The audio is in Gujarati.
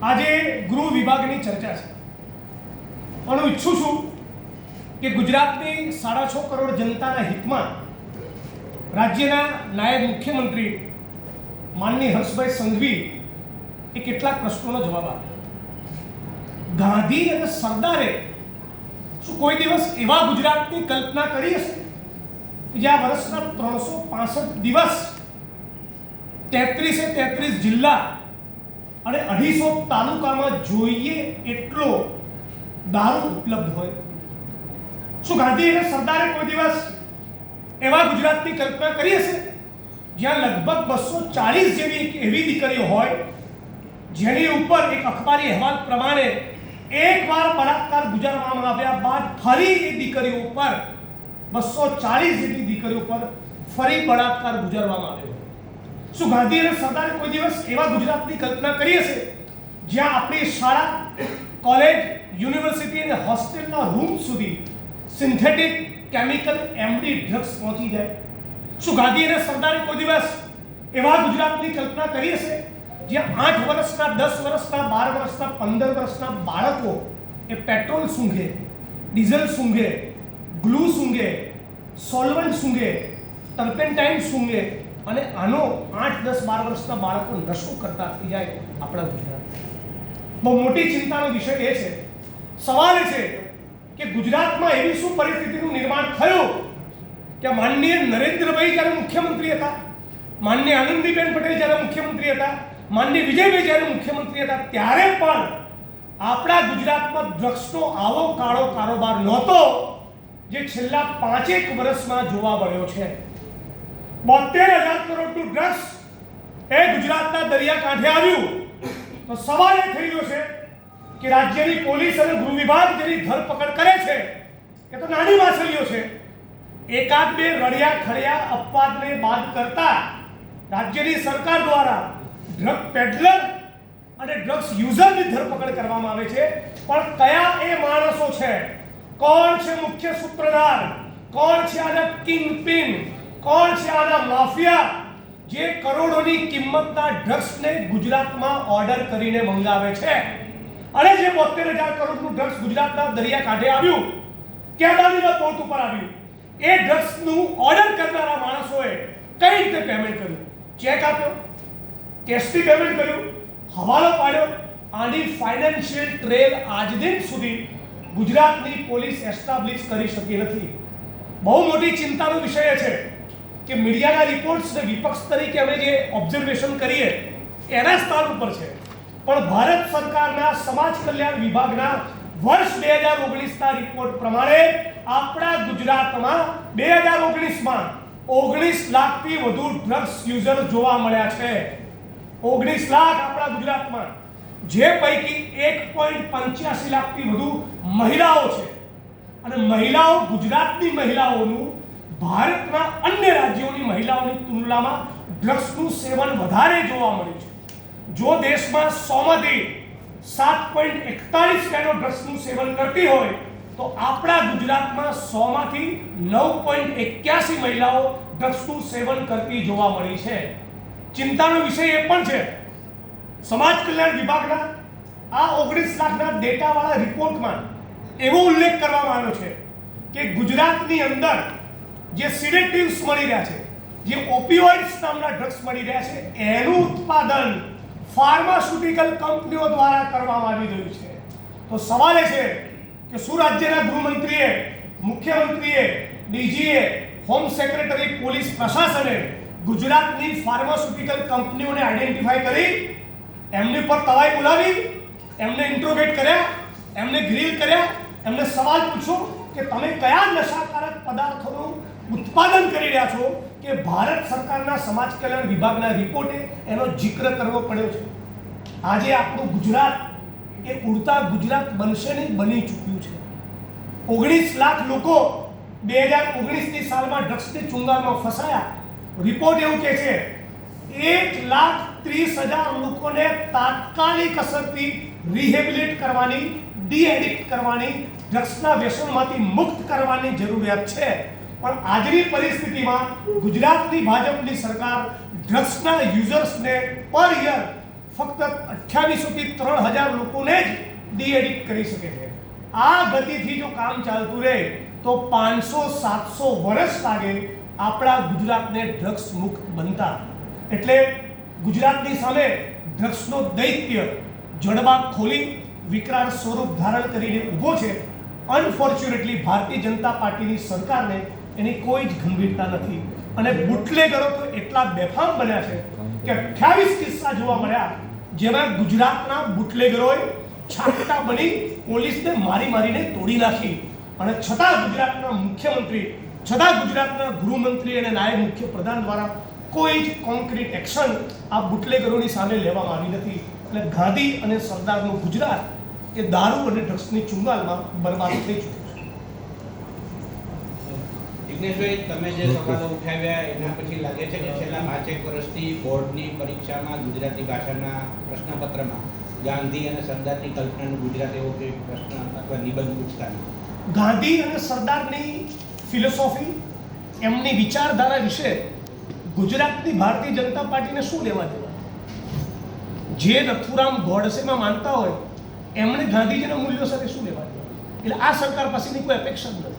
આજે ગૃહ વિભાગની ચર્ચા છે. પણ હું ઈચ્છું છું કે ગુજરાતની 6.5 કરોડ જનતાના હિતમાં રાજ્યના નાયબ મુખ્યમંત્રી માનનીય હર્ષભાઈ સંઘવી એ કેટલાક પ્રશ્નોનો જવાબ આપે. ગાંધી અને સરદારે શું કોઈ દિવસ એવા ગુજરાતની કલ્પના કરી હશે કે જ્યાં વર્ષના 365 દિવસ 33 જિલ્લા અને 250 તાલુકામાં જોઈએ એટલો દારૂ ઉપલબ્ધ હોય? શું ગાંધી અને સરદારે કોઈ દિવસ એવા ગુજરાતની કલ્પના કરી હશે જ્યાં લગભગ 240 જેવી એવી દીકરીઓ હોય જેની ઉપર એક અખબારી અહેવાલ પ્રમાણે એકવાર બળાત્કાર ગુજારવામાં આવ્યા બાદ ફરી એ દીકરીઓ ઉપર 240 જેવી દીકરીઓ પર ફરી બળાત્કાર ગુજારવામાં આવ્યો? શું ગાંધી અને સરદારે કોઈ દિવસ એવા ગુજરાતની કલ્પના કરી હશે જ્યાં આપણી શાળા, કોલેજ, યુનિવર્સિટી અને હોસ્ટેલના રૂમ સુધી સિન્થેટિક કેમિકલ એમડી ડ્રગ્સ પહોંચી જાય? શું ગાંધી અને સરદારે કોઈ દિવસ એવા ગુજરાતની કલ્પના કરી હશે જ્યાં 8 વર્ષના, 10 વર્ષના, 12 વર્ષના, 15 વર્ષના બાળકો એ પેટ્રોલ સૂંઘે, ડીઝલ સૂંઘે, ગ્લુ સૂંઘે, સોલ્વન્ટ સૂંઘે, ટર્પેન્ટાઇન સૂંઘે અને આનો 8, 10, 12 વર્ષના બાળકો નશો કરતા થઈ જાય આપણા ગુજરાતમાં? બહુ મોટી ચિંતાનો વિષય એ છે. સવાલ એ છે કે ગુજરાતમાં એવી શું પરિસ્થિતિનું નિર્માણ થયું કે માનનીય નરેન્દ્રભાઈ જ્યારે મુખ્યમંત્રી હતા, માનનીય આનંદીબેન પટેલ જ્યારે મુખ્યમંત્રી હતા, માનનીય વિજયભાઈ જ્યારે મુખ્યમંત્રી હતા, ત્યારે પણ આપણા ગુજરાતમાં ડ્રગ્સનો આવો કાળો કારોબાર નહોતો જે છેલ્લા 5 વર્ષમાં જોવા મળ્યો છે. 72,000 કરોડનું ડ્રગ્સ એ ગુજરાતના દરિયાકાંઠે આવ્યું તો સવાલ એ થઈ ગયો છે કે રાજ્યની પોલીસ અને ગૃહ વિભાગ જેની ધરપકડ કરે છે એ તો નાની માછલીઓ છે. એકાદ બે રળિયા ખળિયા અપવાદને બાદ કરતા રાજ્યની સરકાર દ્વારા ડ્રગ પેડલર અને ડ્રગ્સ યુઝરની ધરપકડ કરવામાં આવે છે. પણ કયા એ માણસો છે, કોણ છે મુખ્ય સૂત્રધાર, કોણ છે આના કિંગપિન, કોણ છે આના માફિયા જે કરોડોની કિંમતના ડ્રગ્સને ગુજરાતમાં ઓર્ડર કરીને મંગાવે છે? અને જે 72,000 કરોડનું ડ્રગ્સ ગુજરાતના દરિયાકાંઠે આવ્યું, કેદારીના પોર્ટ ઉપર આવ્યું, એ ડ્રગ્સનું ઓર્ડર કરનારા માણસોએ કઈ રીતે પેમેન્ટ કર્યું? ચેક આપ્યો, કેશથી પેમેન્ટ કર્યું, હવાલો પાડ્યો? આની ફાઇનાન્શિયલ ટ્રેલ આજ દિન સુધી ગુજરાતની પોલીસ એસ્ટાબ્લિશ કરી શકી નથી. બહુ મોટી ચિંતાનો વિષય છે કે મીડિયાના રિપોર્ટ્સને વિપક્ષ તરીકે અમે જે ઓબ્ઝર્વેશન કરીએ એના સ્થાન ઉપર છે, પણ ભારત સરકારના સમાજ કલ્યાણ વિભાગના વર્ષ 2019ના રિપોર્ટ પ્રમાણે આપણા ગુજરાતમાં 2019માં 19 લાખથી વધુ ડ્રગ્સ યુઝર જોવા મળ્યા છે. 19 લાખ આપણા ગુજરાતમાં, જે પૈકી 1.85 લાખથી વધુ મહિલાઓ છે. અને મહિલાઓ, ગુજરાતની મહિલાઓનું ભારતના અન્ય રાજ્યોની મહિલાઓની તુલનામાં ડ્રગ્સનું સેવન વધારે જોવા મળ્યું છે. જો દેશમાં 100માંથી 7.41 કિલો ડ્રગ્સનું સેવન કરતી હોય તો આપણા ગુજરાતમાં 100માંથી 9.81 મહિલાઓ ડ્રગ્સનું સેવન કરતી જોવા મળી છે. ચિંતાનો વિષય એ પણ છે, સમાજ કલ્યાણ વિભાગના આ 19 લાખના ડેટાવાળા રિપોર્ટમાં એવો ઉલ્લેખ કરવામાં આવ્યો છે કે ગુજરાતની અંદર જે સિડેટિવ્સ મળી રહ્યા છે, જે ઓપિયોઇડ્સ નામના ડ્રગ્સ મળી રહ્યા છે, એનું ઉત્પાદન ફાર્માસ્યુટિકલ કંપનીઓ દ્વારા કરવામાં આવી રહ્યું છે. તો સવાલ એ છે કે શું રાજ્યના ગૃહમંત્રીએ, મુખ્યમંત્રીએ, ડીજીએ, હોમ સેક્રેટરી, પોલીસ પ્રશાસને ગુજરાતની ફાર્માસ્યુટિકલ કંપનીઓને આઈડેન્ટિફાઈ કરી, એમની પર તવાઈ બોલાવી, એમને ઇન્ટ્રોગેટ કર્યા, એમને ગ્રીલ કર્યા, એમને સવાલ પૂછો કે તમે કયા નશાકારક પદાર્થોનું ઉત્પાદન કરી રહ્યા છો કે ભારત સરકારના સમાજ કલ્યાણ વિભાગના રિપોર્ટે એનો જિક્ર કરવો પડ્યો છે? આજે આપણું ગુજરાત એ ઉડતા ગુજરાત બનશે નહીં, બની ચૂક્યું છે. 19 લાખ લોકો 2019ની સાલમાં ડ્રગ્સની ચુંગાલમાં ફસાયા. રિપોર્ટ એવું કહે છે 1,30,000 લોકોને તાત્કાલિક અસરથી રિહેબિલિટ કરવાની, ડી-એડિક્ટ કરવાની, ડ્રગ્સના વ્યસનમાંથી મુક્ત કરવાની જરૂરિયાત છે. પણ આજની પરિસ્થિતિમાં ગુજરાતની ભાજપની સરકાર ડ્રગ્સના યુઝર્સને પર યર ફક્ત 2800 થી 3000 લોકોને જ ડી-એડિક્ટ કરી શકે છે. આ ગતિથી જો કામ ચાલતું રહે તો 500-700 વર્ષ લાગે આપણા ગુજરાતને ડ્રગ્સ મુક્ત બનતા. એટલે ગુજરાતની સામે ડ્રગ્સનો દૈત્ય જડબાગ ખોલી વિકરાળ સ્વરૂપ ધારણ કરીને ઊભો છે. અનફોર્ચ્યુનેટલી ભારતીય જનતા પાર્ટીની સરકારને એની કોઈ જ ગંભીરતા નથી અને બુટલેગરો તો એટલા બેફામ બન્યા છે કે 28 કિસ્સા જોવા મળ્યા જેમાં ગુજરાતના બુટલેગરોએ છાપટા બની પોલીસને મારીને તોડી નાખી. અને છતાં ગુજરાતના મુખ્યમંત્રી, છતાં ગુજરાતના ગૃહમંત્રી અને નાયબ મુખ્યપ્રધાન દ્વારા કોઈ જ કોન્ક્રીટ એક્શન આ બુટલેગરોની સામે લેવામાં આવી નથી. એટલે ગાંધી અને સરદારનું ગુજરાત એ દારૂ અને ડ્રગ્સની ચુંગાલમાં બરબાદ થઈ ચૂક્યું છે. જિગ્નેશભાઈ, તમે જે સવાલો ઉઠાવ્યા એના પછી લાગે છે કે છેલ્લા 5 વર્ષથી બોર્ડની પરીક્ષામાં ગુજરાતી ભાષાના પ્રશ્નપત્રમાં ગાંધી અને સરદારની કલ્પનાનું ગુજરાત એવો કોઈ પ્રશ્ન અથવા નિબંધ પૂછતા નથી. ગાંધી અને સરદારની ફિલોસોફી, એમની વિચારધારા વિશે ગુજરાતની ભારતીય જનતા પાર્ટીને શું લેવા દેવા? જે નથુરામ ગોડસેમાં માનતા હોય એમણે ગાંધીજીના મૂલ્યો સાથે શું લેવા દેવા? એટલે આ સરકાર પાસેની કોઈ અપેક્ષા જ નથી.